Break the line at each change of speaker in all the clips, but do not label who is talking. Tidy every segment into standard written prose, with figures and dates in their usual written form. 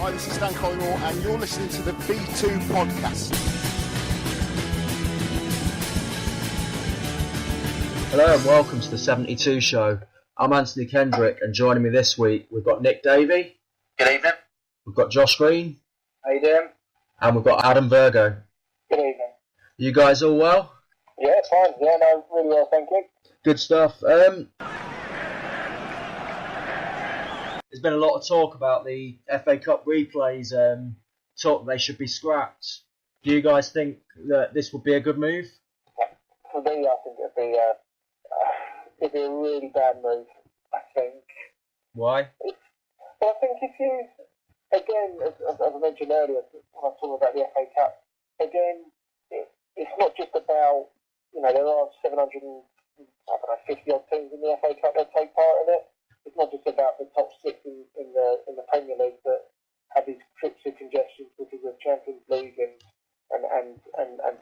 Hi, this is Dan Collymore, and you're listening to the B2 podcast.
Hello and welcome to the 72 show. I'm Anthony Kendrick, and joining me this week we've got Nick Davey.
Good evening.
We've got Josh Green.
How you doing?
And we've got Adam Virgo.
Good evening.
You guys all well?
Yeah, fine. Yeah, no, really well, thank you.
Good stuff. There's been a lot of talk about the FA Cup replays, talk that they should be scrapped. Do you guys think that this would be a good move?
For me, I think it'd be a really bad move, I think.
Why?
Well, I think if you, again, as I mentioned earlier, when I was talking about the FA Cup, again, it's not just about, there are 750 odd teams in the FA Cup that take part in it. It's not just about the top six in the Premier League that have these trips of congestion because of Champions League and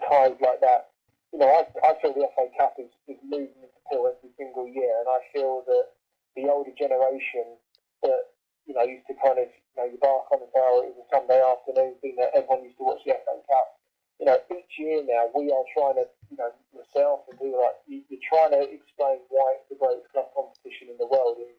ties like that. I feel the FA Cup is losing its appeal every single year, and I feel that the older generation that used to kind of you bark on the tower. It was a Sunday afternoon thing that everyone used to watch the FA Cup. Each year now we are trying to myself and people like you're trying to explain why it's the greatest club competition in the world. And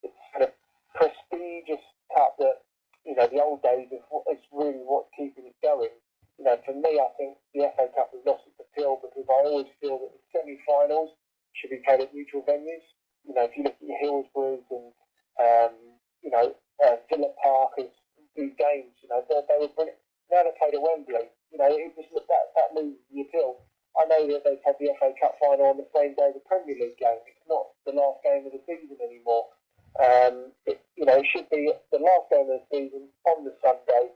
it's kind of prestigious cup that the old days is really what's keeping it going. For me, I think the FA Cup has lost its appeal because I always feel that the semi-finals should be played at neutral venues. If you look at your Hillsboroughs and Villa Park and these games, they were brilliant. Now they're played at Wembley. It just that loses the appeal. I know that they've had the FA Cup final on the same day as the Premier League game. It's not the last game of the season anymore. It should be the last game of the season on the Sunday.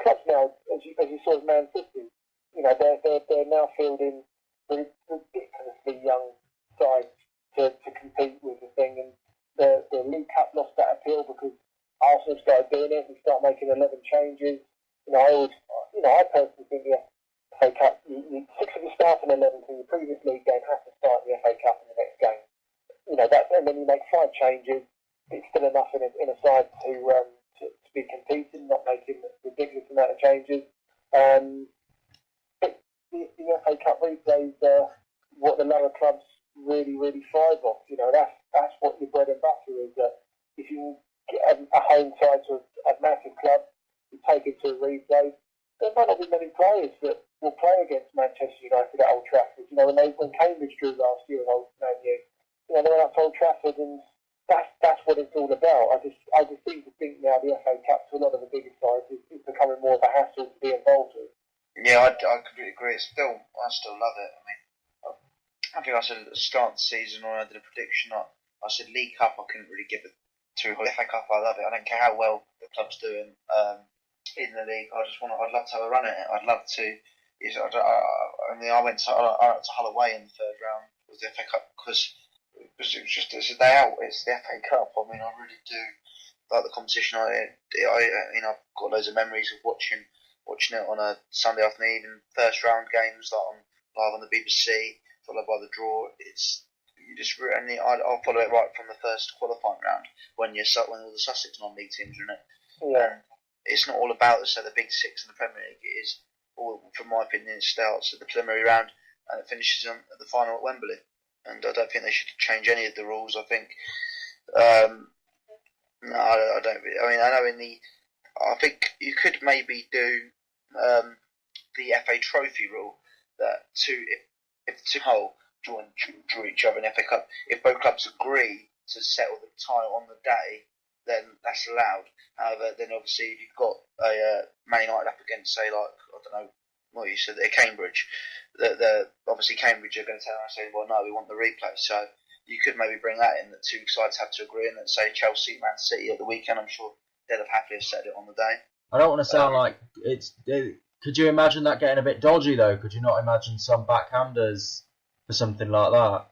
Clubs now, as you saw with Man City, they're now fielding ridiculously young sides to compete with the thing, and the League Cup lost that appeal because Arsenal started doing it and started making 11 changes. I personally think the FA Cup, 6 of the starting 11 from the previous league game have to start in the FA Cup in the next game. And then you make 5 changes. It's still enough in a side to be competing, not making a ridiculous amount of changes. But the FA Cup replays what the lower clubs really, really thrive off. That's what your bread and butter is. That if you get a home side to a massive club, you take it to a replay. There might not be many players that will play against Manchester United at Old Trafford. When Cambridge drew last year with Man U, they went up to Old Trafford, and that's what it's all about. I just seem to think now the FA Cup to a lot of the bigger sides is becoming more of a hassle to be involved with.
Yeah, I completely agree. I still love it. I think I said at the start of the season when I did a prediction, I said League Cup I couldn't really give it to. FA Cup I love it. I don't care how well the club's doing in the league. I'd love to have a run at it. I'd love to. I went to Hull away in the third round with the FA Cup because it's a day out. It's the FA Cup. I really do like the competition. I've got loads of memories of watching it on a Sunday afternoon, even first round games live on the BBC, followed by the draw. I'll follow it right from the first qualifying round when all the Sussex non-league teams are in it.
Yeah.
It's not all about the big six in the Premier League. It is all, from my opinion, it starts at the preliminary round and it finishes at the final at Wembley. And I don't think they should change any of the rules. I think no, I don't. I think you could maybe do the FA Trophy rule that if two whole draw each other in FA Cup, if both clubs agree to settle the tie on the day, then that's allowed. However, then obviously if you've got a Man United up against, say, like, I don't know what you said, Cambridge, obviously Cambridge are going to turn around and say, well, no, we want the replay. So you could maybe bring that in, that two sides have to agree, and that, say, Chelsea, Man City at the weekend, I'm sure they'd have happily set it on the day.
I don't want to sound like it's... Could you imagine that getting a bit dodgy, though? Could you not imagine some backhanders for something like that?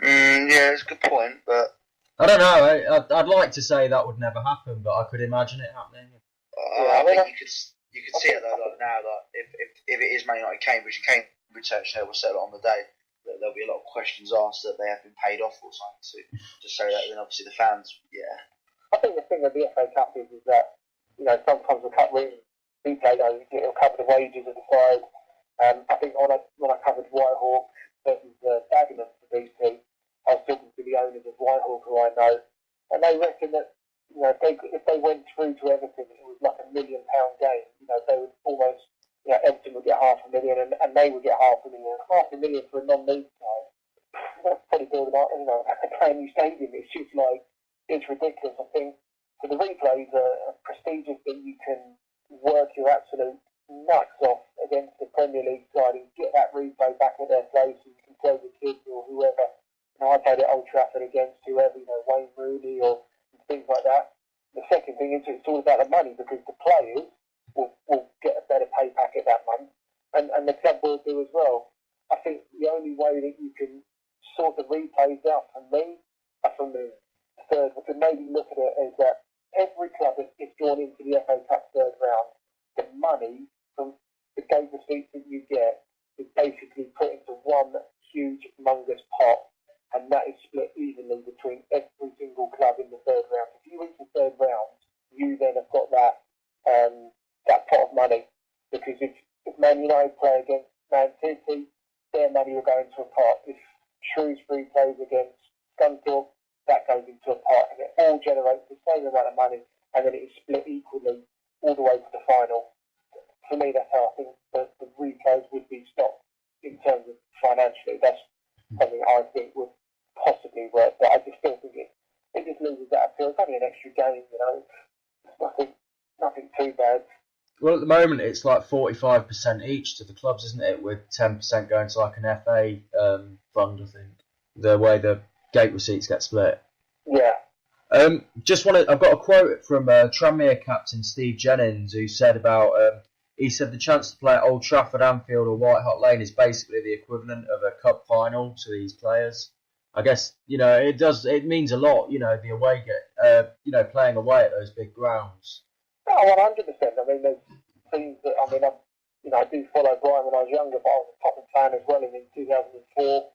Yeah, it's a good point, but...
I don't know. I'd like to say that would never happen, but I could imagine it happening.
I think you could see it though, like now, like if it is Man United Cambridge and Cambridge will settle it on the day, there'll be a lot of questions asked that they have been paid off or something to say that. Then obviously the fans, yeah.
I think the thing with the FA Cup is that, sometimes the cup replay, it'll cover the wages of the side. I think when I covered Whitehawk versus Dagenham for BT, I was talking to the owners of Whitehawk who I know, and they reckon that, if they went through to Everton, it was like £1 million game. They would almost, Everton would get $500,000 and they would get $500,000. $500,000 for a non-league side. That's pretty good about, a brand new stadium. It's just like, it's ridiculous. I think for the replays are prestigious that you can work your absolute nuts off against the Premier League side and get that replay back at their place and you can tell the kids or whoever. I played at Old Trafford against whoever, Wayne Rooney or things like that. The second thing is it's all about the money because the players will get a better pay packet that month and the club will do as well. I think the only way that you can sort the replays out for me, from the third, we can maybe look at it is that every club that is drawn into the FA Cup third round, the money from the gate receipts that you get is basically put into one huge, humongous pot, and that is split evenly between every single club in the third round. If you reach the third round, you then have got that pot of money, because if Man United play against Man City, their money will go into a pot. If Shrewsbury plays against Scunthorpe, that goes into a pot, and it all generates the same amount of money, and then it is split equally all the way to the final. For me, that's how I think the replays would be stopped in terms of financially. That's something I think would possibly work, but I just still think it just loses that appeal. It's only an extra game, It's nothing too bad.
Well, at the moment, it's like 45% each to the clubs, isn't it? With 10% going to like an FA fund, I think. The way the gate receipts get split.
Yeah.
I've got a quote from Tranmere captain Steve Jennings, who said about, he said the chance to play at Old Trafford, Anfield or White Hart Lane is basically the equivalent of a cup final to these players. I guess, it means a lot, the away playing away at those big grounds.
Oh, 100%. I mean, there's things that, I do follow Brian when I was younger, but I was a Tottenham fan as well, and in 2004,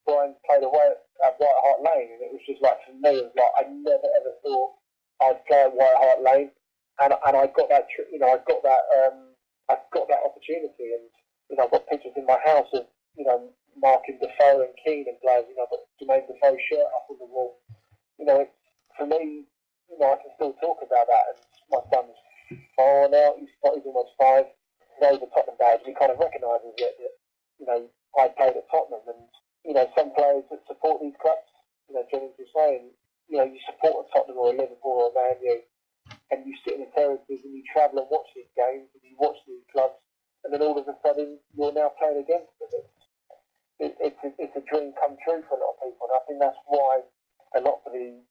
Brian played away at White Hart Lane, and it was just like, for me, it was like, I never ever thought I'd play at White Hart Lane, and I got that, I got that opportunity, and, I've got pictures in my house of, marking Defoe and Keane and players, I've got Jermaine Defoe's shirt up on the wall. For me, I can still talk about that, and my son's 4 now, he's almost 5, he's over Tottenham badge, and he kind of recognises it, that, I played at Tottenham, and, some players that support these clubs, Jennings was saying, you support a Tottenham or a Liverpool or a Man U, and you sit in the terraces and you travel and watch these games and you watch these clubs, and then all of a sudden you're now playing against them. It's a dream come true for a lot of people, and I think that's why a lot of the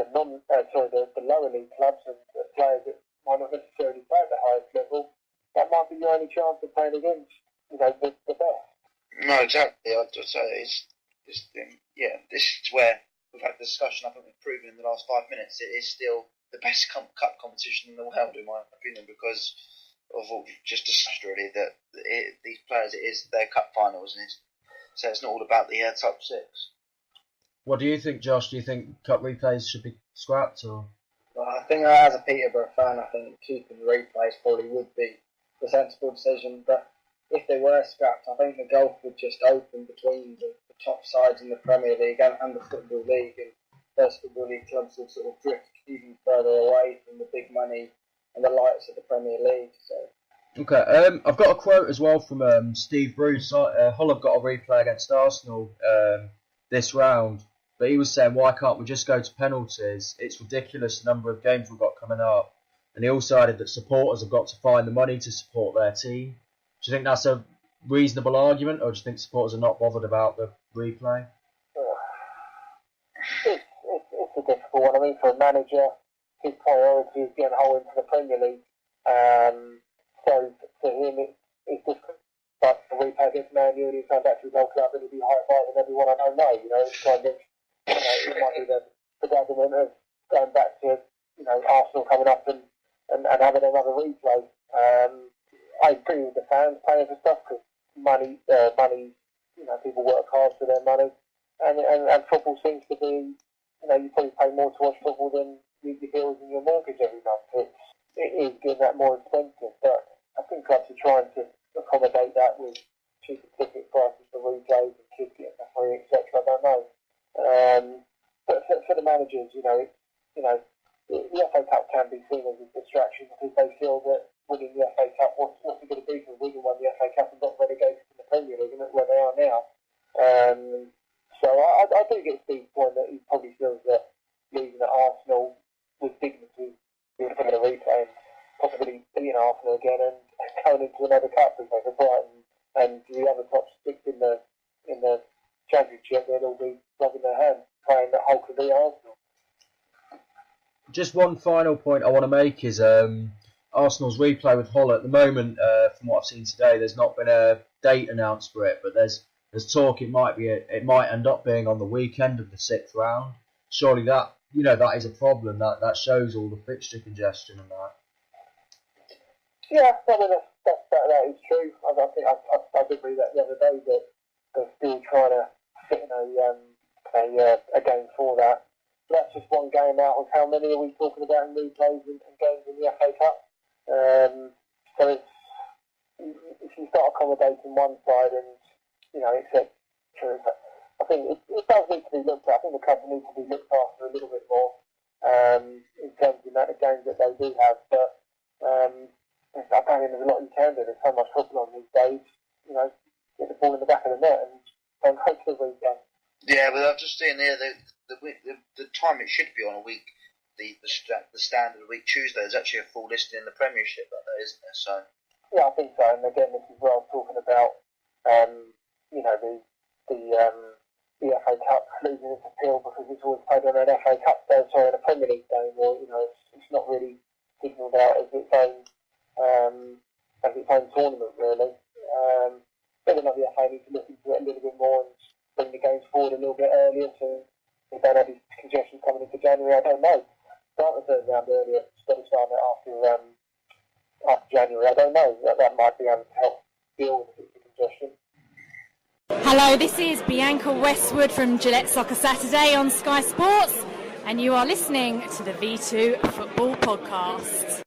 lower league clubs and the players that might not necessarily play at the highest level, that might be your only chance of playing against, the best.
No, exactly. I'd just say this is where we've had a discussion. I think we've proven in the last 5 minutes it is still the best cup competition in the world, in my opinion, because of what we've just discussed already. That these players, it is their cup finals, and so it's not all about the top 6.
What do you think, Josh? Do you think cup replays should be scrapped, or?
Well, I think as a Peterborough fan, I think keeping the replays probably would be the sensible decision. But if they were scrapped, I think the gulf would just open between the top sides in the Premier League and the Football League, and those Football League clubs would sort of drift even further away from the big money and the lights of the Premier League. So.
Okay, I've got a quote as well from Steve Bruce. Hull have got a replay against Arsenal this round, but he was saying, why can't we just go to penalties? It's ridiculous the number of games we've got coming up. And he also added that supporters have got to find the money to support their team. Do you think that's a reasonable argument, or do you think supporters are not bothered about the replay?
It's a difficult one. I mean, for a manager, his priority is getting Hull into the Premier League. So for him, it's difficult. But the replay against Man U, and he's going back to his old club, and he'll be high-fiving everyone I don't know. It's kind of, it might be the government of going back to, Arsenal coming up and having another replay. I agree with the fans paying for stuff, because money, people work hard for their money, and football seems to be, you probably pay more to watch football than your bills and your mortgage every month. It is getting that more expensive, but I think clubs are trying to accommodate that with cheaper ticket prices for replays and kids getting for free, etc. I don't know. But for the managers, the FA Cup can be seen as a distraction because they feel that winning the FA Cup, what's it going to do for Wigan won the FA Cup and got relegated from the Premier League, and where they are now. So I do get Steve's point that he probably feels that losing at Arsenal with dignity, being a replay and possibly beating Arsenal again and going into another cup for Brighton and the other top six in the Championship, they'll all be rubbing their hands, praying that Hull could beat Arsenal.
Just one final point I want to make is Arsenal's replay with Hull at the moment. From what I've seen today, there's not been a date announced for it, but there's talk it might end up being on the weekend of the 6th round. Surely that is a problem. That shows all the fixture congestion and that.
Yeah, I mean, that is true. I think I did read that the other day that they're still trying to fit in a game for that. So that's just one game out of how many are we talking about in replays and games in the FA Cup. So it's, if you start accommodating one side and etc. I think it does need to be looked at. I think the club needs to be looked after a little bit more in terms of the amount of games that they do have. But I don't think there's a lot you can do. There's so much football on these days. Get the ball in the back of the net and don't go to the weekend.
Yeah, but I've just seen here the time it should be on a week. The standard week Tuesday is actually a full listing in the Premiership like that, isn't there? So
yeah, I think so. And again, this is where I was talking about the FA Cup losing its appeal because it's always played on an FA Cup day, on a Premier League game, or it's not really signalled out as its own tournament really. Whether or not the FA need to look into it a little bit more and bring the games forward a little bit earlier so we don't have this congestion coming into January, I don't know. Start the third round earlier instead of starting it after January, I don't know. That might be able to help deal with the congestion.
Hello, this is Bianca Westwood from Gillette Soccer Saturday on Sky Sports, and you are listening to the V2 Football Podcast.